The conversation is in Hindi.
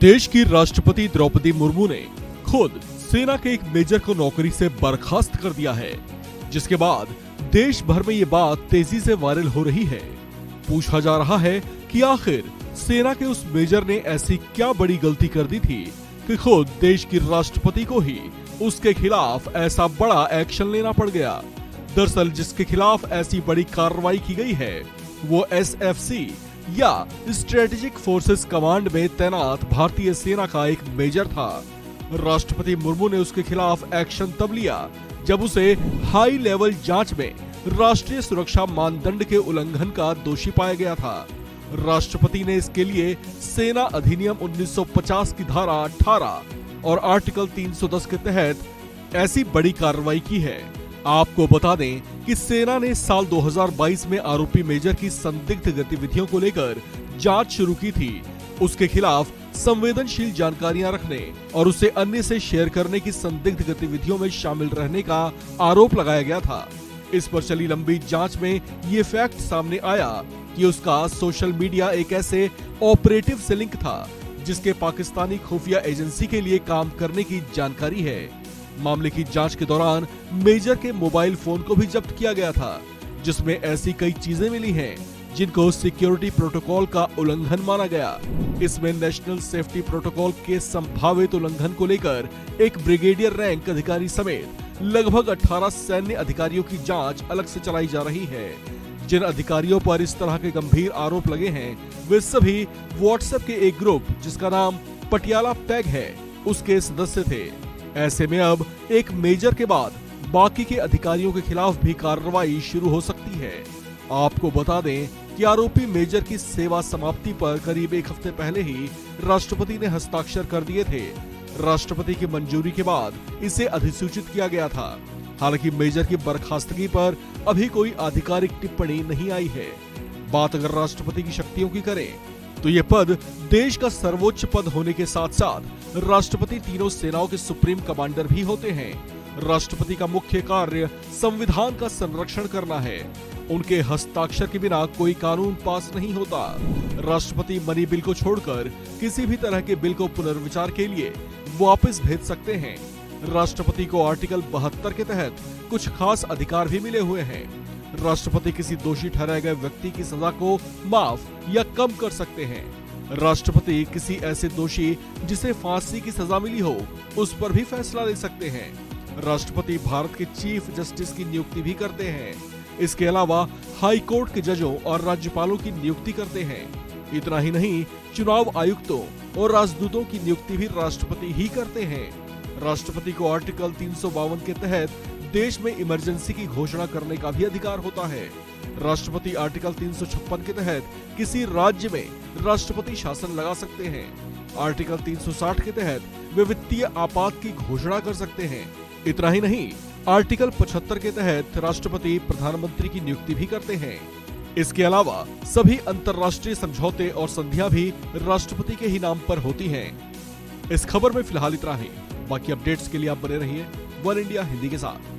देश की राष्ट्रपति द्रौपदी मुर्मू ने खुद सेना के एक मेजर को नौकरी से बर्खास्त कर दिया है, जिसके बाद देश भर में ये बात तेजी से वायरल हो रही है। पूछा जा रहा है कि आखिर सेना के उस मेजर ने ऐसी क्या बड़ी गलती कर दी थी कि खुद देश की राष्ट्रपति को ही उसके खिलाफ ऐसा बड़ा एक्शन लेना पड़ गया। दरअसल जिसके खिलाफ ऐसी बड़ी कार्रवाई की गई है वो एसएफसी या स्ट्रेटेजिक फोर्सेस कमांड में तैनात भारतीय सेना का एक मेजर था। राष्ट्रपति मुर्मू ने उसके खिलाफ एक्शन तब लिया जब उसे हाई लेवल जांच में राष्ट्रीय सुरक्षा मानदंड के उल्लंघन का दोषी पाया गया था। राष्ट्रपति ने इसके लिए सेना अधिनियम 1950 की धारा 18 और आर्टिकल 310 के तहत ऐसी बड़ी कार्रवाई की है। आपको बता दें कि सेना ने साल 2022 में आरोपी मेजर की संदिग्ध गतिविधियों को लेकर जांच शुरू की थी। उसके खिलाफ संवेदनशील जानकारियां रखने और उसे अन्य से शेयर करने की संदिग्ध गतिविधियों में शामिल रहने का आरोप लगाया गया था। इस पर चली लंबी जांच में ये फैक्ट सामने आया कि उसका सोशल मीडिया एक ऐसे ऑपरेटिव से लिंक था जिसके पाकिस्तानी खुफिया एजेंसी के लिए काम करने की जानकारी है। मामले की जांच के दौरान मेजर के मोबाइल फोन को भी जब्त किया गया था, जिसमें ऐसी कई चीजें मिली हैं जिनको सिक्योरिटी प्रोटोकॉल का उल्लंघन माना गया। इसमें नेशनल सेफ्टी प्रोटोकॉल के संभावित उल्लंघन को लेकर एक ब्रिगेडियर रैंक अधिकारी समेत लगभग 18 सैन्य अधिकारियों की जांच अलग से चलाई जा रही है। जिन अधिकारियों पर इस तरह के गंभीर आरोप लगे हैं वे सभी व्हाट्सएप के एक ग्रुप जिसका नाम पटियाला पैग है उसके सदस्य थे। ऐसे में अब एक मेजर के बाद बाकी के अधिकारियों के खिलाफ भी कार्रवाई शुरू हो सकती है। आपको बता दें कि आरोपी मेजर की सेवा समाप्ति पर करीब एक हफ्ते पहले ही राष्ट्रपति ने हस्ताक्षर कर दिए थे। राष्ट्रपति की मंजूरी के बाद इसे अधिसूचित किया गया था। हालांकि मेजर की बर्खास्तगी पर अभी कोई आधिकारिक टिप्पणी नहीं आई है। बात अगर राष्ट्रपति की शक्तियों की करें तो ये पद देश का सर्वोच्च पद होने के साथ साथ राष्ट्रपति तीनों सेनाओं के सुप्रीम कमांडर भी होते हैं। राष्ट्रपति का मुख्य कार्य संविधान का संरक्षण करना है। उनके हस्ताक्षर के बिना कोई कानून पास नहीं होता। राष्ट्रपति मनी बिल को छोड़कर किसी भी तरह के बिल को पुनर्विचार के लिए वापस भेज सकते हैं। राष्ट्रपति को आर्टिकल 72 के तहत कुछ खास अधिकार भी मिले हुए हैं। राष्ट्रपति किसी दोषी ठहराए गए व्यक्ति की सजा को माफ या कम कर सकते हैं। राष्ट्रपति किसी ऐसे दोषी जिसे फांसी की सजा मिली हो उस पर भी फैसला ले सकते हैं। राष्ट्रपति भारत के चीफ जस्टिस की नियुक्ति भी करते हैं। इसके अलावा हाई कोर्ट के जजों और राज्यपालों की नियुक्ति करते हैं। इतना ही नहीं, चुनाव आयुक्तों और राजदूतों की नियुक्ति भी राष्ट्रपति ही करते हैं। राष्ट्रपति को आर्टिकल 352 के तहत देश में इमरजेंसी की घोषणा करने का भी अधिकार होता है। राष्ट्रपति आर्टिकल 356 के तहत किसी राज्य में राष्ट्रपति शासन लगा सकते हैं। आर्टिकल 360 के तहत वे वित्तीय आपात की घोषणा कर सकते हैं। इतना ही नहीं, आर्टिकल 75 के तहत राष्ट्रपति प्रधानमंत्री की नियुक्ति भी करते हैं। इसके अलावा सभी अंतर्राष्ट्रीय समझौते और संधियां भी राष्ट्रपति के ही नाम पर होती हैं। इस खबर में फिलहाल इतना ही। बाकी अपडेट्स के लिए आप बने रहिए वन इंडिया हिंदी के साथ।